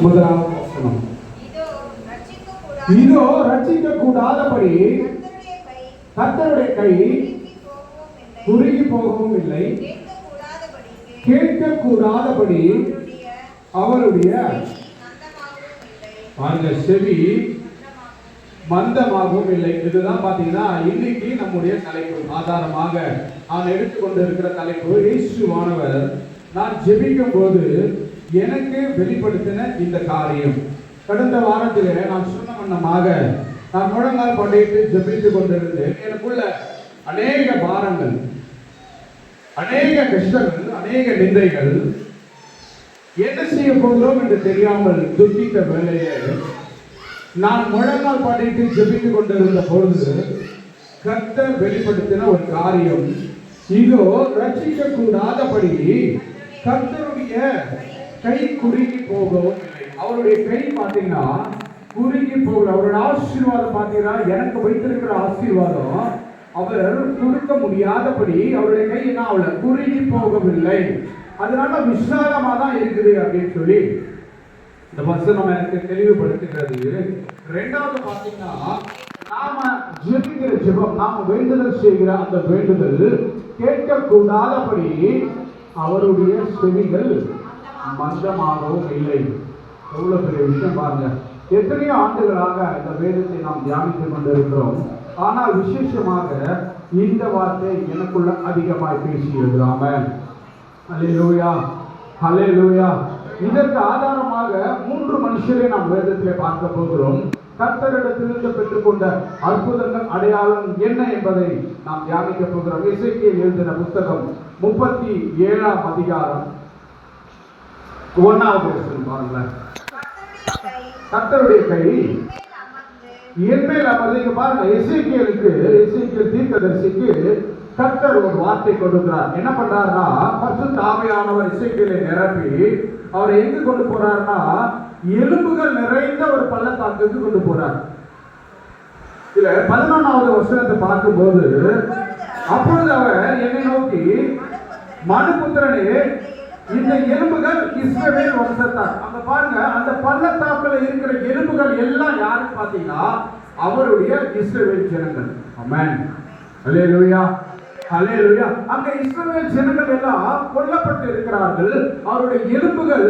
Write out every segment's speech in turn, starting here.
முதலாவது வசனம். இதோ ரட்சிக்க கூடாதபடி கர்த்தருடைய கை குறுகி போகவும் இல்லை, கேட்க கூடாதபடி அவருடைய அந்த செவி மந்தமாகவும் இல்லை. இதுதான் பாத்தீங்கன்னா இன்னைக்கு நம்முடைய தலைப்பு. ஆதாரமாக நான் எடுத்துக்கொண்டு இருக்கிற தலைப்பு, இயேசுவானவர் நான் ஜெபிக்கும் போது எனக்கு வெளிப்படுத்தின இந்த காரியம். கடந்த வாரத்திலே நான் சொன்ன வண்ணமாக நான் முழங்கால் பண்ணிட்டு ஜெபித்து கொண்டிருந்தேன். எனக்குள்ள அநேக பாரங்கள், அநேக கஷ்டங்கள், அநேக நிந்தைகள், என்ன செய்ய போகிறோம் என்று தெரியாமல் துக்கித்த வேலையை நான் முழங்கால் பாடிட்டு ஜெபித்து கொண்டிருந்த பொழுது கர்த்தர் வெளிப்படுத்தின ஒரு காரியம். இதோ ரட்சிக்க கூடாதபடி கர்த்தருடைய கை குறுகி போகவும் இல்லை. அவருடைய கை பார்த்தீங்கன்னா குறுகி போகல. அவருடைய ஆசீர்வாதம் பார்த்தீங்கன்னா எனக்கு வைத்திருக்கிற ஆசீர்வாதம் அவர் கொடுக்க முடியாதபடி அவருடைய கை என்ன அவளை குறுகி போகவில்லை. அதனால விசாலமா தான் இருக்குது அப்படின்னு சொல்லி இந்த வசனம் எனக்கு தெளிவுபடுத்துகிறது. ரெண்டாவது பார்த்தீங்கன்னா நாம ஜெபிக்கிற ஜெபம், நாம வேண்டுதல் செய்கிற அந்த வேண்டுதல் கேட்கக்கூடாதபடி அவருடைய செவிகள் மந்தமாகவும் இல்லை. எவ்வளவு பெரிய விஷயம் பாருங்க. எத்தனையோ ஆண்டுகளாக இந்த வேதத்தை நாம் தியானித்துக் கொண்டிருக்கிறோம். ஆனால் விசேஷமாக இந்த வார்த்தை எனக்குள்ள அதிகமாய் பேசியது. ஆமென், அல்லேலூயா, அல்லேலூயா. இதற்கு ஆதாரமாக 3 மனுஷரை நாம் வேதத்திலே பார்க்க போகிறோம். கர்த்தரிடத்திலிருந்து பெற்றுக்கொண்ட அற்புதங்கள், அடையாளம் என்ன என்பதை நாம் தியானிக்க போகிறோம். எசேக்கியேல் எழுதின புத்தகம் 37ஆம் அதிகாரம் 1வது வசனம் பாருங்களேன். கர்த்தருடைய கை என் மேல் அமர்ந்து, பாருங்க, எசேக்கியேல் தீர்க்கதரிசிக்கு கர்த்தர் ஒரு வார்த்தை கொடுக்கிறார். என்ன பண்றாருன்னா, பரிசுத்த ஆவியானவர் எசேக்கியேலை நிரப்பி அவரை எங்க கொண்டு போறாருன்னா எலும்புகள் நிறைந்த ஒரு பள்ளத்தாக்குக்கு கொண்டு போறார். இதுல 11வது வசனத்தை பார்க்கும்போது, அப்பொழுது அவர் என்னை நோக்கி, மனுபுத்திரனே, இந்த எலும்புகள் இஸ்ரவேல் வம்சத்தார். அங்க பாருங்க, அந்த பள்ளத்தாக்குல இருக்கிற எலும்புகள் எல்லாம் யாருன்னு பாத்தீங்கன்னா அவருடைய இஸ்ரவேல் ஜனங்கள். ஆமென், அல்லேலூயா, அல்லேலூயா. அங்க இஸ்ரவேல் ஜனங்கள் எல்லாம் கொல்லப்பட்டு இருக்கிறார்கள். அவருடைய எலும்புகள்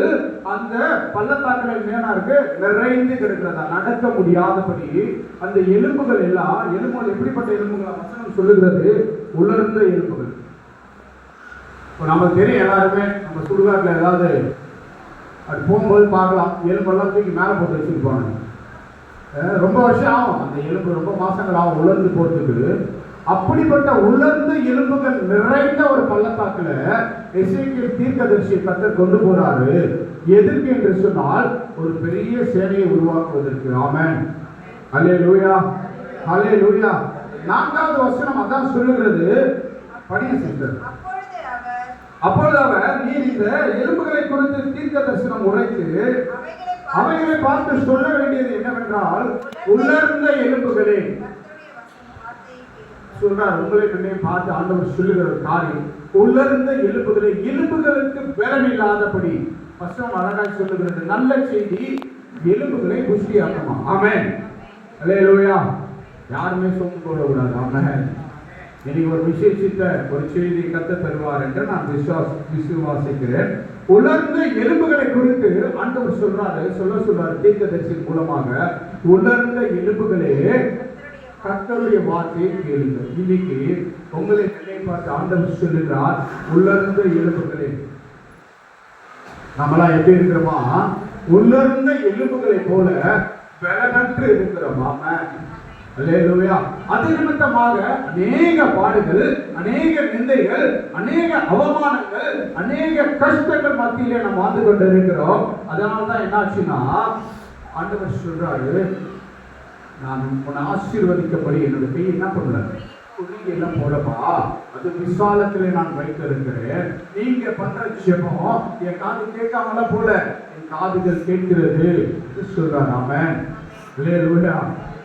அந்த பள்ளத்தாக்குகள் மேல இருக்கு நிறைந்து கிடக்கிறதா, நடக்க முடியாதபடி அந்த எலும்புகள் எல்லாம், எலும்புகள் எப்படிப்பட்ட எலும்புகள் வசனம் சொல்லுகிறது, உலர்ந்த எலும்புகள். இப்போ நமக்கு தெரியும், எல்லாருமே நம்ம சுடுகாட்டில் ஏதாவது அது போகும்போது பார்க்கலாம், எலும்பெல்லாம் தூக்கி மேலே போட்டு வச்சுருப்பாங்க. ரொம்ப வருஷம் ஆகும், அந்த எலும்பு ரொம்ப மாசங்கள் ஆகும் உலர்ந்து போறதுக்கு. அப்படிப்பட்ட உலர்ந்த எலும்புகள் நிறைந்த ஒரு பள்ளத்தாக்குல எசேக்கியேல் தீர்க்கதரிசியை கர்த்தர் கொண்டு போறாரு. எதற்கு என்று சொன்னால் ஒரு பெரிய சேனையை உருவாக்குவதற்கு. ஆமென், அல்லேலூயா, அல்லேலூயா. 4வது வசனம் அதான் சொல்லுகிறது. படிங்க சிஸ்டர். அப்பொழுது அவர், நீர் இந்த எலும்புகளை குறித்து தீர்க்க தரிசனம் உரைத்து அவைகளை பார்த்து சொல்ல வேண்டியது என்னவென்றால், உலர்ந்த எலும்புகளே சொல்றார். உங்களை என்னை பார்த்து ஆண்டவர் சொல்லுகிற காரியம், உலர்ந்த எலும்புகளை, எலும்புகளுக்கு பலம் இல்லாதபடி வசனம் அழகாய் சொல்லுகிறது. நல்ல செய்தி, எலும்புகளை புஷ்டியாக்குமா. ஆமென், அல்லேலூயா. யாருமே சொந்து போடக்கூடாது. ஆமென். இன்னைக்கு ஒரு விசேஷித்த ஒரு செய்தி கத்த தருவார் என்று நான் விசுவாசிக்கிறேன். உலர்ந்த எலும்புகளை குறித்து ஆண்டவர் சொல்றாரு தீர்க்கதரிசி மூலமாக, உலர்ந்த எலும்புகளே கர்த்தருடைய வார்த்தையை கேளுங்கள். இன்னைக்கு உங்களை நிலை பார்த்து ஆண்டவர் சொல்லுகிறார், உலர்ந்த எலும்புகளே. நம்மளாம் எப்படி இருக்கிறோமா, உலர்ந்த எலும்புகளை போல பலனற்று இருக்கிறோமா. அல்லேலூயா. அது நிமித்தமாக அநேக பாடுகள், அநேக நிந்தைகள், அநேக அவமானங்கள், அநேக கஷ்டங்கள் மத்தியிலே நாம் வாழ்ந்து கொண்டு இருக்கிறோம். அதனால்தான் என்னாச்சுன்னா ஆண்டவர் சொல்றாரு, நான் உன்னை ஆசீர்வதிக்கப்படி என்னோட கையை என்ன பண்ணல, குறுகி எல்லாம் போடப்பா, அது விசாலத்திலே நான் வைத்திருக்கிறேன். நீங்க பண்ற ஜெபம் என் காது கேட்காமல போல, என் காதுகள் கேட்கிறது சொல்றாரு. ஆமென், அல்லேலூயா.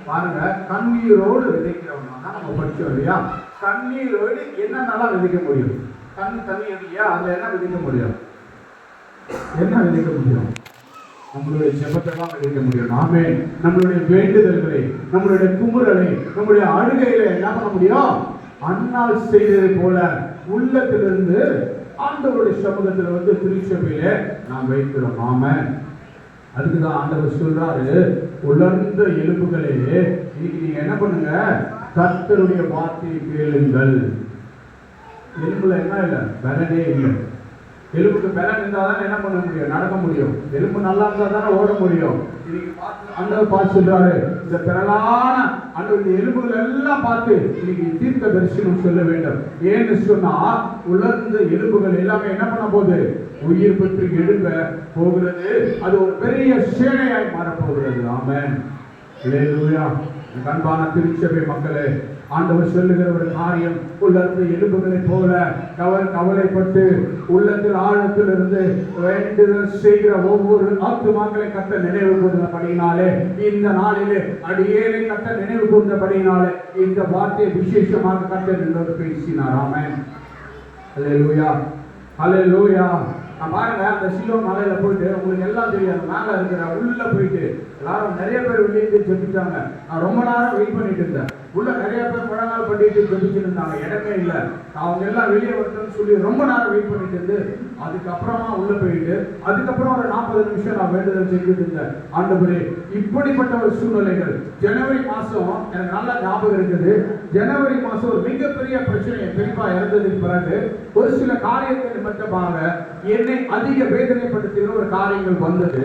பாருங்க, கண்ணீரோடு விதைக்கிறவங்க தான் நம்ம படிச்சோம் இல்லையா. கண்ணீரோடு என்னென்னலாம் விதைக்க முடியும்? தண்ணி இல்லையா, அதுல என்ன விதைக்க முடியும்? என்ன விதைக்க முடியும்? நம்மளுடைய ஜெபத்தை தான் எடுக்க முடியும். நாமே நம்மளுடைய வேண்டுதல்களை, நம்மளுடைய குமுறலை, நம்முடைய அழுகையில என்ன பண்ண முடியும்? அன்னால் செய்ததை போல உள்ளத்திலிருந்து ஆண்டவருடைய சமூகத்தில் வந்து திருச்சபையில நாம் வைக்கிறோம். ஆமென். அதுக்குதான் ஆண்டவர் சொல்றாரு, உலர்ந்த எலும்புகளே இன்னைக்கு நீங்க என்ன பண்ணுங்க? கர்த்தருடைய வார்த்தையை கேளுங்கள். எலும்புல என்ன இல்லை? பலனே இல்லை. எலும்புக்கு பலன் இருந்தாதான் என்ன பண்ண முடியும்? நடக்க முடியும். எலும்பு நல்லா இருந்தா தானே ஓட முடியும். இன்னைக்கு ஆண்டவர் பார்த்து சொல்றாரு, இந்த பிறலான அந்த எலும்புகள் எல்லாம் பார்த்து இன்னைக்கு தீர்க்க தரிசனம் சொல்ல வேண்டும். ஏன்னு சொன்னா உலர்ந்த எலும்புகள் எல்லாமே என்ன பண்ண போகுது? உயிர் பெற்று எழும்ப போகிறது. அது ஒரு பெரிய சேனையாய் மாறப்போகிறது. ஆமென். அல்லேலூயா. அன்பான திருச்சபை மக்களே, ஆண்டவர் சொல்லுகிற ஒரு காரியம், உள்ளத்து எலும்புகளை போல கவலைப்பட்டு உள்ளத்தில் ஆழத்தில் இருந்து வேண்டுதல் செய்கிற ஒவ்வொரு ஆத்துமாக்களை கத்த நினைவு கூர்ந்தபடியினாலே, இந்த நாளிலே அடியேனை கத்த நினைவு கூர்ந்தபடியினாலே இந்த வார்த்தையை விசேஷமாக கத்த நின்று பேசினார். ஆமென். அல்லேலூயா. அல்லேலூயா. பாருங்க, அந்த சீயோன் மலையில போயிட்டு உங்களுக்கு எல்லாம் தெரியாது, மேல இருக்கிற உள்ள போயிட்டு எல்லாரும் நிறைய பேர் வெளியே ஜெபிச்சாங்க. நான் ரொம்ப நேரம் வெயிட் பண்ணிட்டு இருந்தேன். உள்ள நிறைய பேர் முழங்கால் பண்ணிட்டு ஜெபிச்சுட்டு இருந்தாங்க. இடமே இல்லை. அவங்க எல்லாம் வெளியே வரணும்னு சொல்லி ரொம்ப நேரம் வெயிட் பண்ணிட்டு இருந்து அதுக்கப்புறமா உள்ள போயிட்டு அதுக்கப்புறம் ஒரு 40 நிமிஷம் நான் வேண்டுதல் செஞ்சுட்டு இருந்தேன். ஆண்டவரே, இப்படிப்பட்ட ஒரு சூழ்நிலைகள் ஜனவரி மாசம் எனக்கு நல்லா ஞாபகம் இருக்குது. ஜனவரி மாசம் ஒரு மிகப்பெரிய பிரச்சனை பெரியப்பா இறந்ததுக்கு பிறகு ஒரு சில காரியங்கள் நிமித்தமாக என்னை அதிக வேதனைப்படுத்துகிற ஒரு காரியங்கள் வந்தது.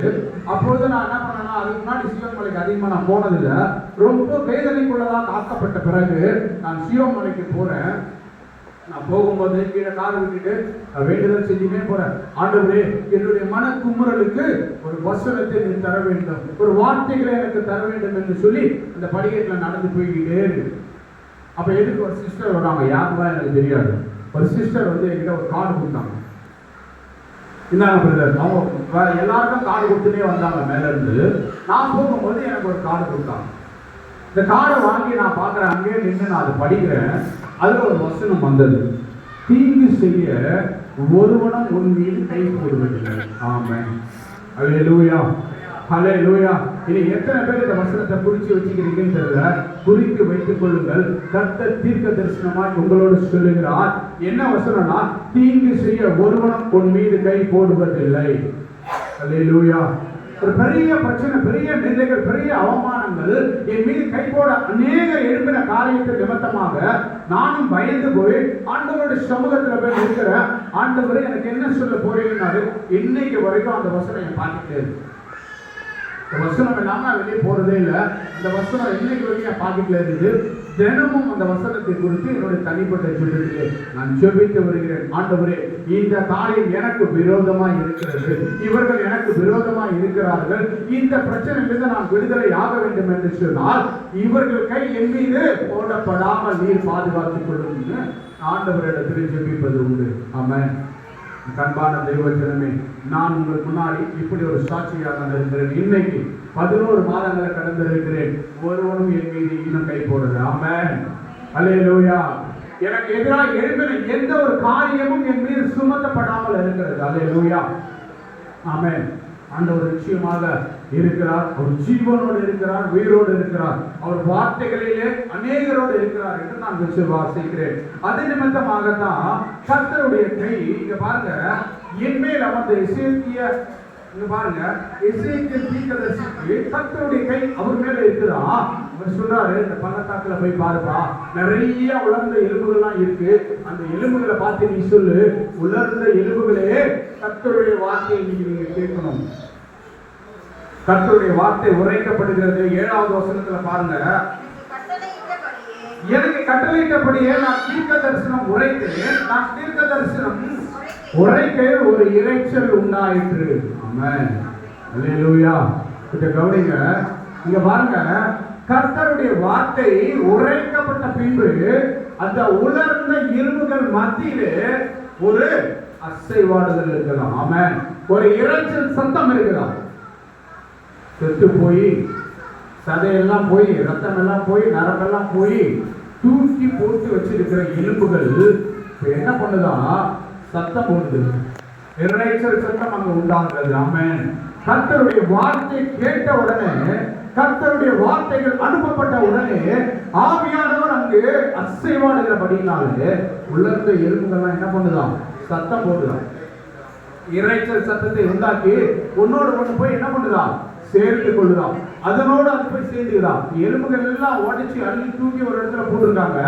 அப்பொழுது நான் என்ன பண்ணேன்னா, அதுக்கு முன்னாடி சியோன் மலைக்கு அதிகமா நான் போனதில்லை. ரொம்ப வேதனைக்குள்ளதாக ஆக்கப்பட்ட பிறகு நான் சியோன் மலைக்கு போறேன். நான் போகும்போது கீழே காரை விட்டுட்டு வேண்டுதல் செஞ்சுமே போறேன். ஆண்டவரே, என்னுடைய மன குமுறலுக்கு ஒரு வசனத்தை நீ தர வேண்டும், ஒரு வார்த்தைகளை எனக்கு தர வேண்டும் என்று சொல்லி அந்த படிக்கட்டில் நடந்து போய்கிட்டே இருக்கு. அப்ப எதுக்கு ஒரு சிஸ்டர் வராங்க, யாருதான் எனக்கு தெரியாது. ஒரு சிஸ்டர் வந்து என்கிட்ட ஒரு கார்டு கொடுத்தாங்க. இந்தாங்க பிரதர். அவங்க எல்லாருக்கும் கார்டு கொடுத்துட்டே வந்தாங்க மேல இருந்து. நான் போகும்போது எனக்கு ஒரு கார்டு கொடுத்தாங்க. இந்த கார்டை வாங்கி நான் பார்க்குறேன், அங்கேயே நின்று நான் அதை படிக்கிறேன். அதுல ஒரு வசனம் வந்தது, தீங்கு செய்ய ஒருவனும் உன் மீது கை போடுவதில்லை. ஆமென். அல்லேலூயா. அல்லேலூயா. இனி எத்தனை பேர் இந்த வசனத்தை குறிச்சு வச்சுக்கிறீங்கன்னு தெரியல. குறித்து வைத்துக் கொள்ளுங்கள். கர்த்தர் தீர்க்க தரிசனமாய் உங்களோடு சொல்லுகிறார். என்ன வசனம்னா, தீங்கு செய்ய ஒருவனும் உன் மீது கை போடுவதில்லை. அல்லேலூயா. ஒரு பெரிய பிரச்சனை, பெரிய நிந்தைகள், பெரிய அவமானங்கள் என் மீது கை போட அநேக எழுப்பின காரியத்தை நிமித்தமாக நானும் பயந்து போய் ஆண்டவருடைய சமூகத்துல போய் இருக்கிற, ஆண்டவரே எனக்கு என்ன சொல்ல போறீங்கன்னாரு. இன்னைக்கு வரைக்கும் அந்த வசனம் என் பாக்கிட்டே இருக்கு. இந்த வசனம் இல்லாம வெளியே போறதே இல்லை. இந்த வசனம் இன்னைக்கு வரைக்கும் என் பாக்கெட்ல இருக்குது. தினமும் அந்த வசனத்தை குறித்து என்னுடைய தனிப்பட்ட ஜெபத்திலே நான் ஜெபித்து வருகிறேன். ஆண்டவரே, இந்த காரியம் எனக்கு விரோதமா இருக்கிறது, இவர்கள் எனக்கு விரோதமா இருக்கிறார்கள், இந்த பிரச்சனையிலிருந்து நான் விடுதலை ஆக வேண்டும் என்று சொன்னால் இவர்கள் கை என் மீது போடப்படாமல் நீர் பாதுகாத்துக் கொள்ளுங்க ஆண்டவரிடத்தில் ஜெபிப்பது உண்டு. ஆமென். கண்பான தெய்வஜனமே, நான் உங்களுக்கு முன்னாடி இப்படி ஒரு சாட்சியாக இருக்கிறேன். இன்னைக்கு 11 மாதங்களை கடந்திருக்கிறேன். ஒருவனும் என் மீது இன்னும் கை போடுது. ஆமென். அல்லேலூயா. எனக்கு எதிராக எழுப்பின எந்த ஒரு காரியமும் என் மீது சுமத்தப்படாமல் இருக்கிறது. அல்லேலூயா. ஆமென். ஆண்டவர் நிச்சயமாக இருக்கிறார். அவர் ஜீவனோடு இருக்கிறார், உயிரோடு இருக்கிறார். அவர் வார்த்தைகளிலே அநேகரோடு இருக்கிறார் என்று நான் விசுவாசிக்கிறேன். அது நிமித்தமாகத்தான் கர்த்தருடைய கை, இங்க பாருங்க, என் மேல் அமர்ந்த எசேக்கியா, இங்க பாருங்க, எசேக்கியேல் தீர்க்கதரிசிக்கு கர்த்தருடைய கை அவர் மேல இருக்குதா. அவர் சொல்றாரு, இந்த பள்ளத்தாக்குல போய் பாருப்பா, நிறைய உலர்ந்த எலும்புகள்லாம் இருக்கு. அந்த எலும்புகளை பார்த்து நீ சொல்லு, உலர்ந்த எலும்புகளே கர்த்தருடைய வார்த்தையை நீங்க கேட்கணும். கர்த்தருடைய வார்த்தை உரைக்கப்படுகிறது. 7வது வசனத்துல பாருங்க, எனக்கு கட்டளையிட்டபடியே நான் தீர்க்க தரிசனம் உரைக்கிறேன். நான் தீர்க்க தரிசனம் உரைக்க ஒரு இரைச்சல் உண்டாயிற்று. ஆமென். அல்லேலூயா. இத கவனிங்க. இங்க பாருங்க, கர்த்தருடைய வார்த்தை உரைக்கப்பட்ட பின்பு அந்த உலர்ந்த இரும்புகள் மத்தியிலே ஒரு அசைவாடுதல் இருக்கலாம். ஆமென். ஒரு இரைச்சல் சத்தம் இருக்கலாம். செத்து போய் சதையெல்லாம் போய் ரத்தம் எல்லாம் போய் நரம்பெல்லாம் போய் தூக்கி போட்டு வச்சிருக்கிற எலும்புகள் என்ன பண்ணுதா? சத்தம் போடுது. இரைச்சல் சத்தம் அங்க உண்டாகிறது. ஆமென். கர்த்தருடைய வார்த்தை கேட்ட உடனே, கர்த்தருடைய வார்த்தைகள் அனுப்பப்பட்ட உடனே ஆவியானவர் அங்கு அசைவாடுகிறபடினாலே உலர்ந்த எலும்புகள்லாம் என்ன பண்ணுதான்? சத்தம் போடுதான். இறைச்சல் சத்தத்தை உண்டாக்கி ஒன்னோடு ஒன்று போய் என்ன பண்ணுதான்? சேர்த்து கொள்ளுதான். அதனோடு அது போய் சேர்ந்துதான். எலும்புகள் எல்லாம் உடைச்சு அள்ளி தூக்கி ஒரு இடத்துல போட்டுருக்காங்க.